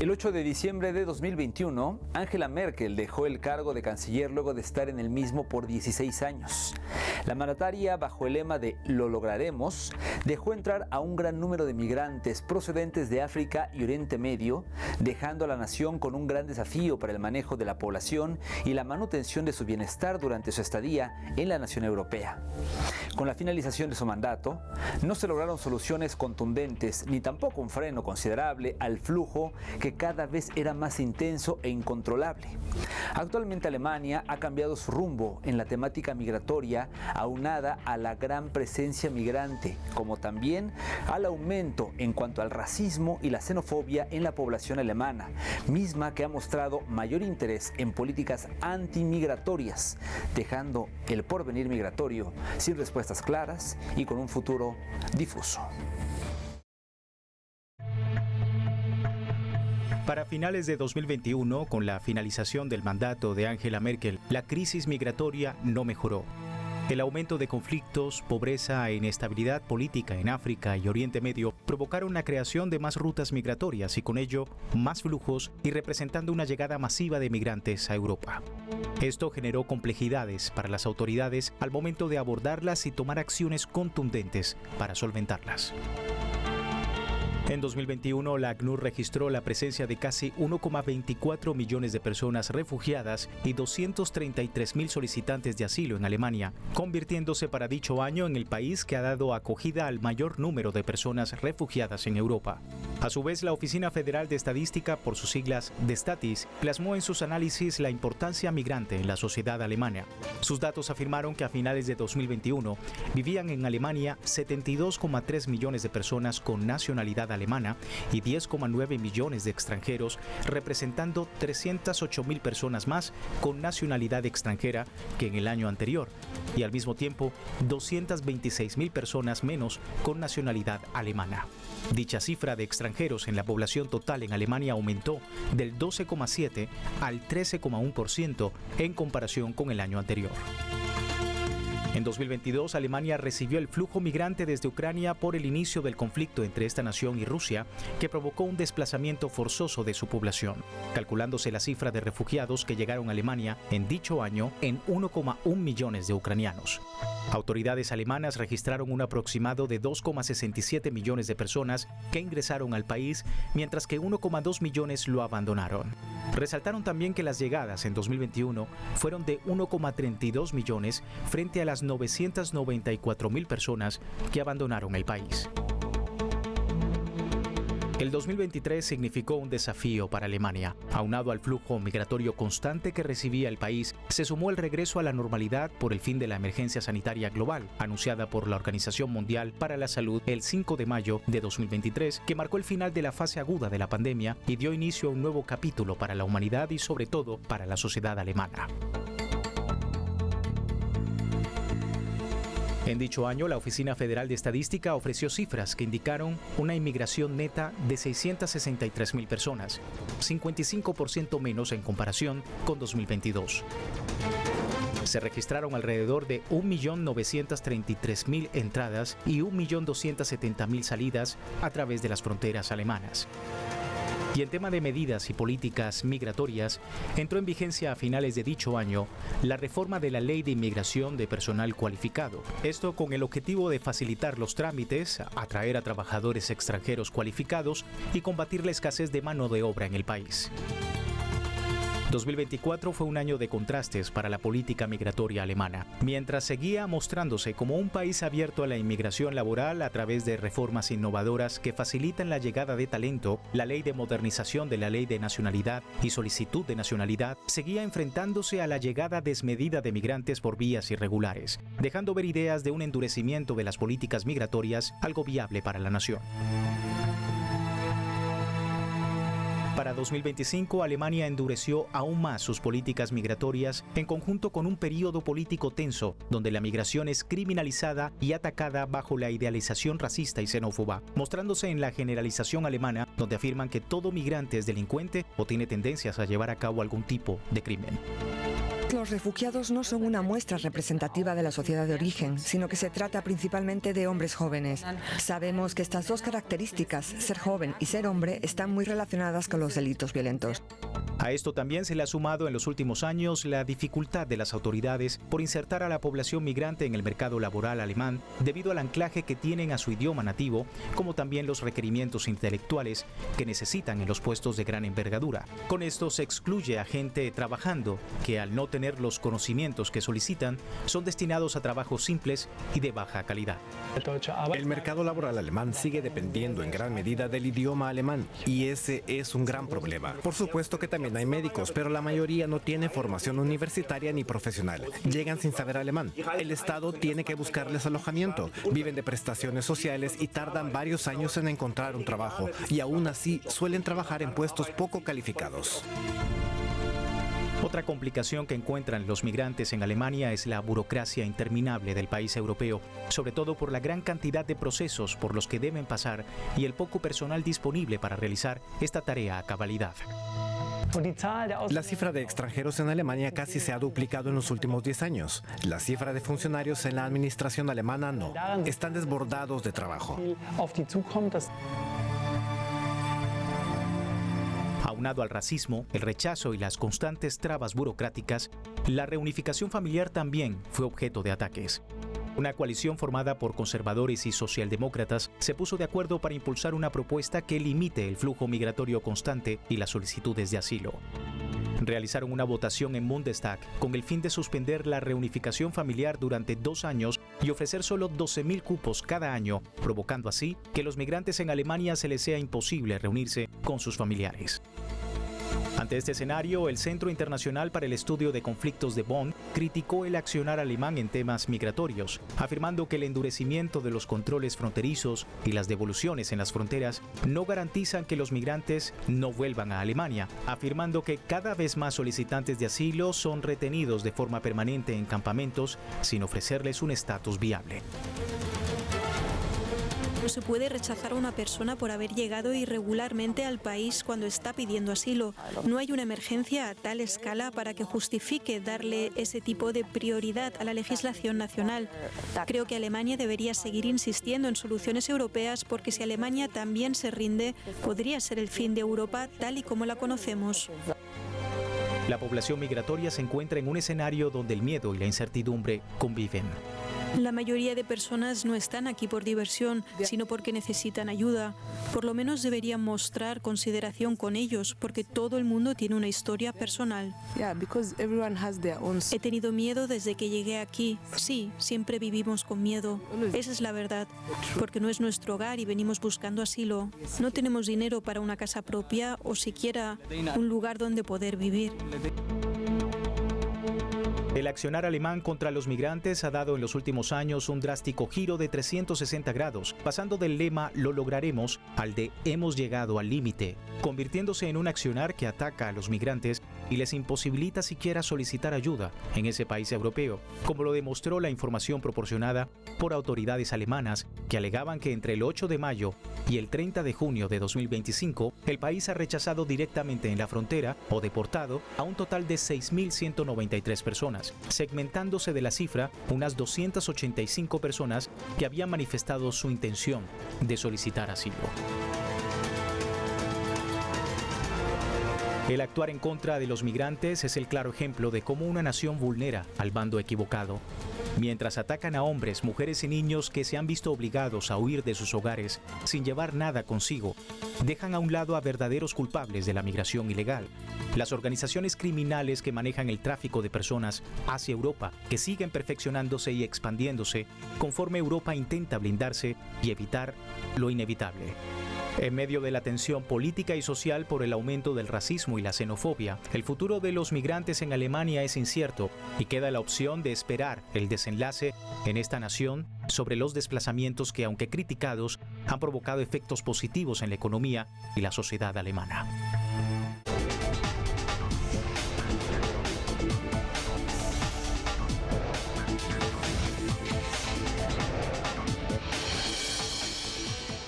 El 8 de diciembre de 2021, Angela Merkel dejó el cargo de canciller luego de estar en el mismo por 16 años. La mandataria, bajo el lema de "Lo lograremos", dejó entrar a un gran número de migrantes procedentes de África y Oriente Medio, dejando a la nación con un gran desafío para el manejo de la población y la manutención de su bienestar durante su estadía en la nación europea. Con la finalización de su mandato, no se lograron soluciones contundentes ni tampoco un freno considerable al flujo que cada vez era más intenso e incontrolable. Actualmente Alemania ha cambiado su rumbo en la temática migratoria, aunada a la gran presencia migrante, como también al aumento en cuanto al racismo y la xenofobia en la población alemana, misma que ha mostrado mayor interés en políticas antimigratorias, dejando el porvenir migratorio sin respuestas claras y con un futuro difuso. Para finales de 2021, con la finalización del mandato de Angela Merkel, la crisis migratoria no mejoró. El aumento de conflictos, pobreza e inestabilidad política en África y Oriente Medio provocaron la creación de más rutas migratorias y con ello más flujos y representando una llegada masiva de migrantes a Europa. Esto generó complejidades para las autoridades al momento de abordarlas y tomar acciones contundentes para solventarlas. En 2021, la ACNUR registró la presencia de casi 1,24 millones de personas refugiadas y 233.000 solicitantes de asilo en Alemania, convirtiéndose para dicho año en el país que ha dado acogida al mayor número de personas refugiadas en Europa. A su vez, la Oficina Federal de Estadística, por sus siglas Destatis, plasmó en sus análisis la importancia migrante en la sociedad alemana. Sus datos afirmaron que a finales de 2021 vivían en Alemania 72,3 millones de personas con nacionalidad alemana y 10,9 millones de extranjeros, representando 308.000 personas más con nacionalidad extranjera que en el año anterior, y al mismo tiempo 226.000 personas menos con nacionalidad alemana. Dicha cifra de extranjeros en la población total en Alemania aumentó del 12,7 al 13,1% en comparación con el año anterior. En 2022, Alemania recibió el flujo migrante desde Ucrania por el inicio del conflicto entre esta nación y Rusia, que provocó un desplazamiento forzoso de su población, calculándose la cifra de refugiados que llegaron a Alemania en dicho año en 1,1 millones de ucranianos. Autoridades alemanas registraron un aproximado de 2,67 millones de personas que ingresaron al país, mientras que 1,2 millones lo abandonaron. Resaltaron también que las llegadas en 2021 fueron de 1,32 millones frente a las 994.000 personas que abandonaron el país. El 2023 significó un desafío para Alemania. Aunado al flujo migratorio constante que recibía el país, se sumó el regreso a la normalidad por el fin de la emergencia sanitaria global, anunciada por la Organización Mundial para la Salud el 5 de mayo de 2023, que marcó el final de la fase aguda de la pandemia y dio inicio a un nuevo capítulo para la humanidad y sobre todo para la sociedad alemana. En dicho año, la Oficina Federal de Estadística ofreció cifras que indicaron una inmigración neta de 663.000 personas, 55% menos en comparación con 2022. Se registraron alrededor de 1.933.000 entradas y 1.270.000 salidas a través de las fronteras alemanas. Y en tema de medidas y políticas migratorias, entró en vigencia a finales de dicho año la reforma de la Ley de Inmigración de Personal Cualificado. Esto con el objetivo de facilitar los trámites, atraer a trabajadores extranjeros cualificados y combatir la escasez de mano de obra en el país. 2024 fue un año de contrastes para la política migratoria alemana. Mientras seguía mostrándose como un país abierto a la inmigración laboral a través de reformas innovadoras que facilitan la llegada de talento, la ley de modernización de la ley de nacionalidad y solicitud de nacionalidad seguía enfrentándose a la llegada desmedida de migrantes por vías irregulares, dejando ver ideas de un endurecimiento de las políticas migratorias, algo viable para la nación. Para 2025, Alemania endureció aún más sus políticas migratorias en conjunto con un período político tenso, donde la migración es criminalizada y atacada bajo la idealización racista y xenófoba, mostrándose en la generalización alemana, donde afirman que todo migrante es delincuente o tiene tendencias a llevar a cabo algún tipo de crimen. Los refugiados no son una muestra representativa de la sociedad de origen, sino que se trata principalmente de hombres jóvenes. Sabemos que estas dos características, ser joven y ser hombre, están muy relacionadas con los delitos violentos. A esto también se le ha sumado en los últimos años la dificultad de las autoridades por insertar a la población migrante en el mercado laboral alemán debido al anclaje que tienen a su idioma nativo, como también los requerimientos intelectuales que necesitan en los puestos de gran envergadura. Con esto se excluye a gente trabajando que, al no tener los conocimientos que solicitan, son destinados a trabajos simples y de baja calidad. El mercado laboral alemán sigue dependiendo en gran medida del idioma alemán y ese es un gran problema. Por supuesto que también hay médicos, pero la mayoría no tiene formación universitaria ni profesional. Llegan sin saber alemán. El Estado tiene que buscarles alojamiento. Viven de prestaciones sociales y tardan varios años en encontrar un trabajo. Y aún así suelen trabajar en puestos poco calificados. Otra complicación que encuentran los migrantes en Alemania es la burocracia interminable del país europeo, sobre todo por la gran cantidad de procesos por los que deben pasar y el poco personal disponible para realizar esta tarea a cabalidad. La cifra de extranjeros en Alemania casi se ha duplicado en los últimos 10 años. La cifra de funcionarios en la administración alemana no. Están desbordados de trabajo. Aunado al racismo, el rechazo y las constantes trabas burocráticas, la reunificación familiar también fue objeto de ataques. Una coalición formada por conservadores y socialdemócratas se puso de acuerdo para impulsar una propuesta que limite el flujo migratorio constante y las solicitudes de asilo. Realizaron una votación en Bundestag con el fin de suspender la reunificación familiar durante 2 años y ofrecer solo 12.000 cupos cada año, provocando así que los migrantes en Alemania se les sea imposible reunirse con sus familiares. Ante este escenario, el Centro Internacional para el Estudio de Conflictos de Bonn criticó el accionar alemán en temas migratorios, afirmando que el endurecimiento de los controles fronterizos y las devoluciones en las fronteras no garantizan que los migrantes no vuelvan a Alemania, afirmando que cada vez más solicitantes de asilo son retenidos de forma permanente en campamentos sin ofrecerles un estatus viable. No se puede rechazar a una persona por haber llegado irregularmente al país cuando está pidiendo asilo. No hay una emergencia a tal escala para que justifique darle ese tipo de prioridad a la legislación nacional. Creo que Alemania debería seguir insistiendo en soluciones europeas porque si Alemania también se rinde, podría ser el fin de Europa tal y como la conocemos. La población migratoria se encuentra en un escenario donde el miedo y la incertidumbre conviven. La mayoría de personas no están aquí por diversión, sino porque necesitan ayuda. Por lo menos deberían mostrar consideración con ellos, porque todo el mundo tiene una historia personal. He tenido miedo desde que llegué aquí. Sí, siempre vivimos con miedo. Esa es la verdad, porque no es nuestro hogar y venimos buscando asilo. No tenemos dinero para una casa propia o siquiera un lugar donde poder vivir. El accionar alemán contra los migrantes ha dado en los últimos años un drástico giro de 360 grados, pasando del lema "lo lograremos" al de "hemos llegado al límite", convirtiéndose en un accionar que ataca a los migrantes y les imposibilita siquiera solicitar ayuda en ese país europeo, como lo demostró la información proporcionada por autoridades alemanas que alegaban que entre el 8 de mayo y el 30 de junio de 2025, el país ha rechazado directamente en la frontera o deportado a un total de 6.193 personas, segmentándose de la cifra unas 285 personas que habían manifestado su intención de solicitar asilo. El actuar en contra de los migrantes es el claro ejemplo de cómo una nación vulnera al bando equivocado. Mientras atacan a hombres, mujeres y niños que se han visto obligados a huir de sus hogares sin llevar nada consigo, dejan a un lado a verdaderos culpables de la migración ilegal. Las organizaciones criminales que manejan el tráfico de personas hacia Europa, que siguen perfeccionándose y expandiéndose conforme Europa intenta blindarse y evitar lo inevitable. En medio de la tensión política y social por el aumento del racismo y la xenofobia, el futuro de los migrantes en Alemania es incierto y queda la opción de esperar el desenlace en esta nación sobre los desplazamientos que, aunque criticados, han provocado efectos positivos en la economía y la sociedad alemana.